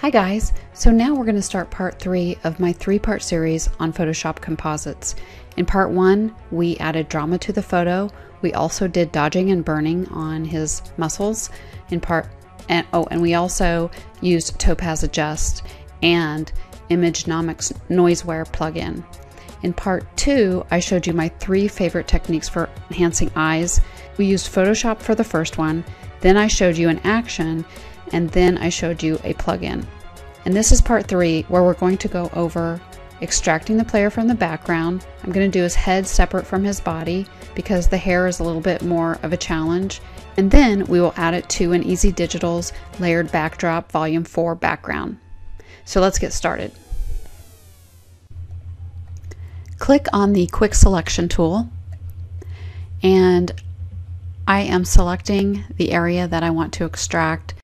Hi guys, so now we're going to start part 3 of my 3-part series on Photoshop composites. In part 1, we added drama to the photo. We also did dodging and burning on his muscles and we also used Topaz Adjust and Imagenomics Noiseware plugin. In part 2, I showed you my 3 favorite techniques for enhancing eyes. We used Photoshop for the first one, then I showed you an action, and then I showed you a plugin. And this is part 3, where we're going to go over extracting the player from the background. I'm going to do his head separate from his body because the hair is a little bit more of a challenge. And then we will add it to an Easy Digital's Layered Backdrop Volume 4 background. So let's get started. Click on the Quick Selection tool, and I am selecting the area that I want to extract.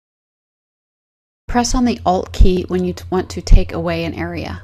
Press on the Alt key when you want to take away an area.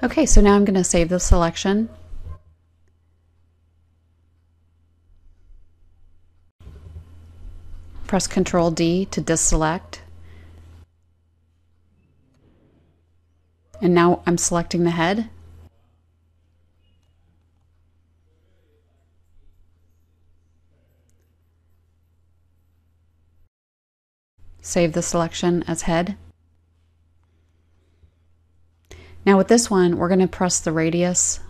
Okay, so now I'm going to save the selection. Press Ctrl D to deselect. And now I'm selecting the head. Save the selection as head. Now with this one, we're going to press the radius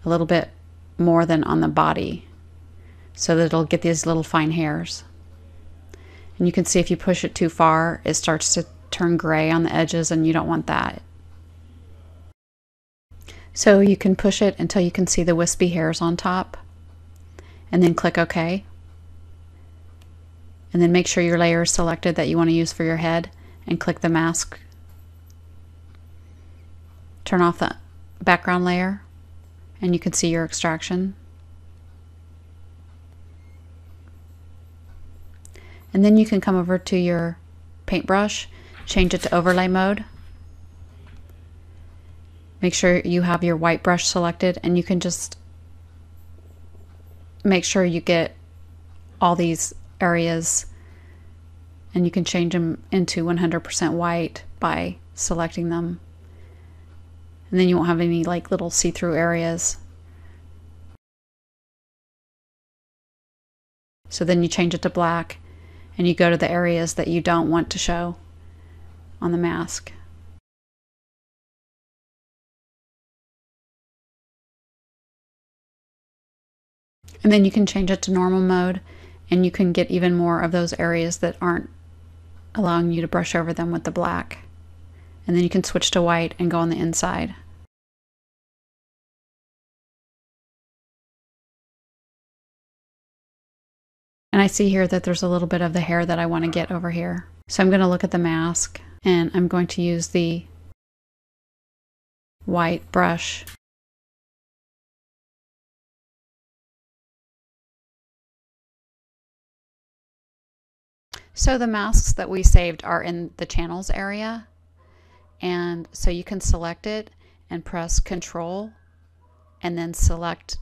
a little bit more than on the body so that it'll get these little fine hairs. And you can see if you push it too far, it starts to turn gray on the edges, and you don't want that. So you can push it until you can see the wispy hairs on top, and then click OK. And then make sure your layer is selected that you want to use for your head, and click the mask. Turn off the background layer, and you can see your extraction. And then you can come over to your paintbrush, change it to overlay mode. Make sure you have your white brush selected, and you can just make sure you get all these areas, and you can change them into 100% white by selecting them. And then you won't have any like little see-through areas. So then you change it to black, and you go to the areas that you don't want to show on the mask. And then you can change it to normal mode, and you can get even more of those areas that aren't allowing you to brush over them with the black. And then you can switch to white and go on the inside. And I see here that there's a little bit of the hair that I want to get over here. So I'm going to look at the mask, and I'm going to use the white brush. So the masks that we saved are in the channels area, and so you can select it and press Control and then select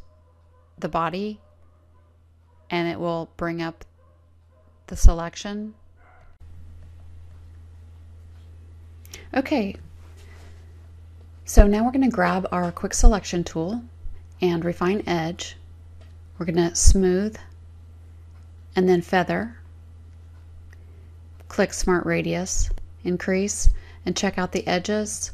the body, and it will bring up the selection. Okay, so now we're going to grab our quick selection tool and refine edge. We're going to smooth and then feather. Click Smart Radius, increase, and check out the edges.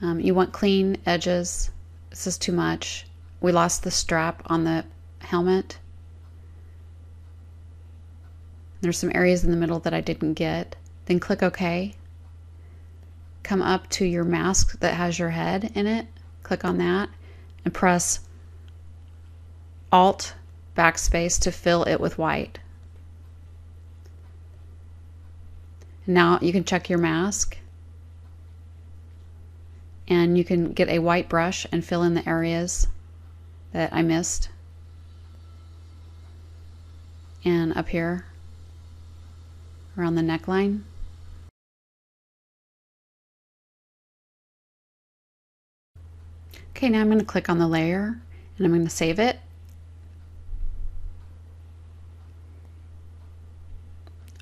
You want clean edges. This is too much. We lost the strap on the helmet. There's some areas in the middle that I didn't get. Then click OK. Come up to your mask that has your head in it. Click on that and press Alt backspace to fill it with white. Now you can check your mask, and you can get a white brush and fill in the areas that I missed. And up here around the neckline. Okay, now I'm going to click on the layer and I'm going to save it.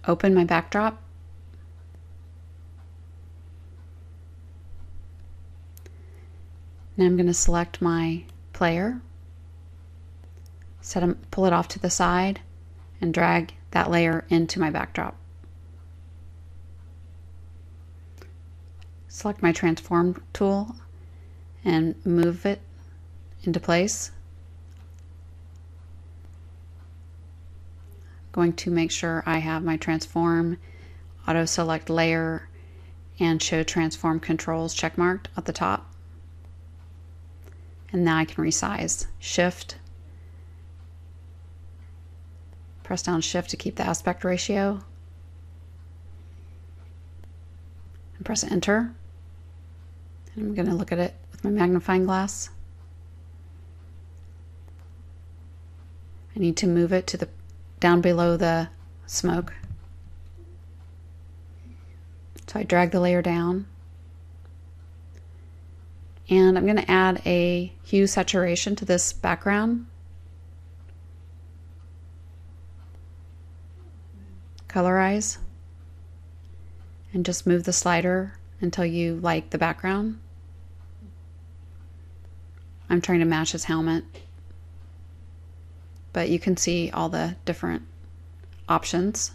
Open my backdrop. Now I'm going to select my player, pull it off to the side, and drag that layer into my backdrop. Select my transform tool and move it into place. I'm going to make sure I have my transform, auto select layer, and show transform controls checkmarked at the top. And now I can resize. Shift. Press down Shift to keep the aspect ratio. And press Enter. And I'm going to look at it with my magnifying glass. I need to move it to the down below the smoke. So I drag the layer down. And I'm going to add a hue saturation to this background. Colorize. And just move the slider until you like the background. I'm trying to match his helmet, but you can see all the different options.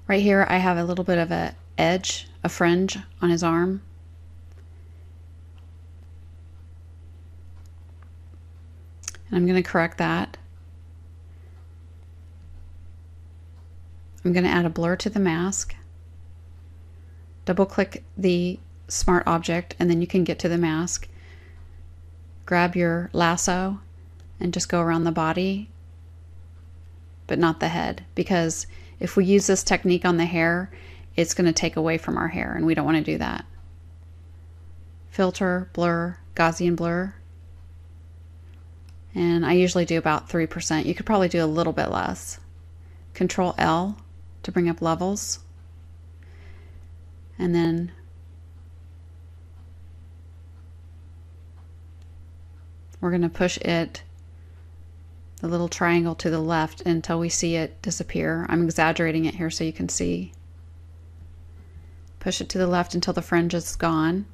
Right here I have a little bit of an edge, a fringe on his arm. And I'm going to correct that. I'm going to add a blur to the mask. Double click the smart object and then you can get to the mask. Grab your lasso and just go around the body, but not the head, because if we use this technique on the hair, it's going to take away from our hair, and we don't want to do that. Filter, blur, Gaussian blur. And I usually do about 3%. You could probably do a little bit less. Control L to bring up levels. And then we're going to push it, the little triangle, to the left until we see it disappear. I'm exaggerating it here so you can see. Push it to the left until the fringe is gone.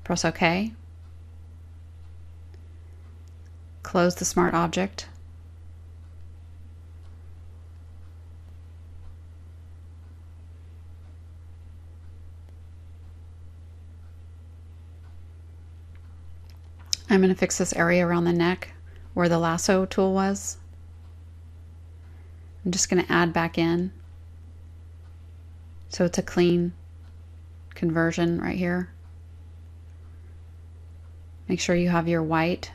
Press OK. Close the smart object. I'm going to fix this area around the neck where the lasso tool was. I'm just going to add back in so it's a clean conversion right here. Make sure you have your white,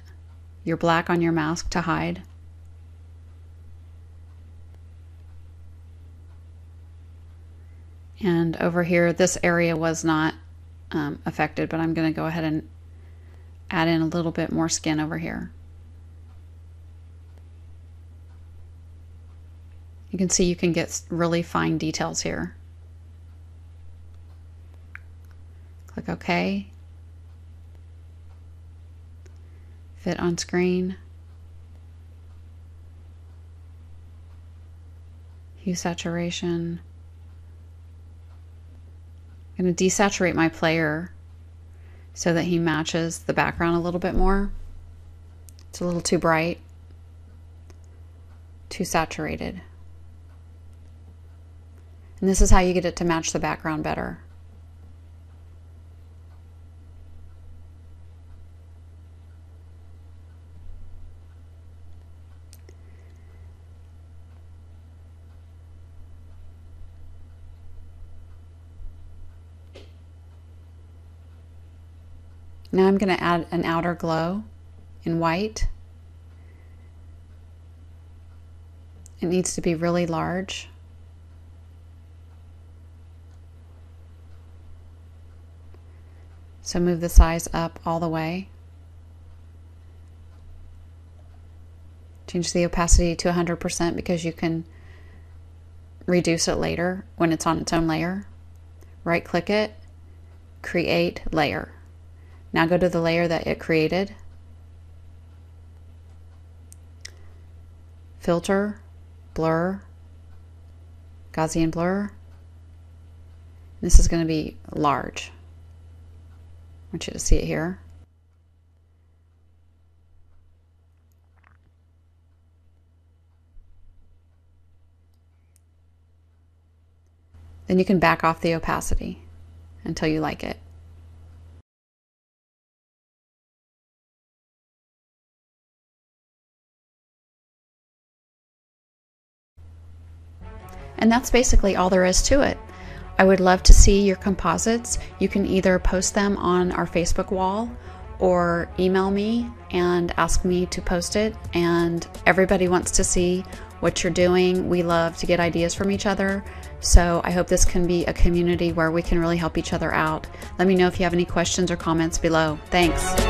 your black on your mask to hide. And over here, this area was not affected, but I'm going to go ahead and add in a little bit more skin over here. You can see you can get really fine details here. Click OK. Fit on screen. Hue saturation. I'm going to desaturate my player so that he matches the background a little bit more. It's a little too bright, too saturated. And this is how you get it to match the background better. Now I'm going to add an outer glow in white. It needs to be really large. So move the size up all the way. Change the opacity to 100% because you can reduce it later when it's on its own layer. Right click it, create layer. Now go to the layer that it created. Filter, blur, Gaussian blur. This is going to be large. I want you to see it here. Then you can back off the opacity until you like it. And that's basically all there is to it. I would love to see your composites. You can either post them on our Facebook wall or email me and ask me to post it. And everybody wants to see what you're doing. We love to get ideas from each other. So I hope this can be a community where we can really help each other out. Let me know if you have any questions or comments below. Thanks.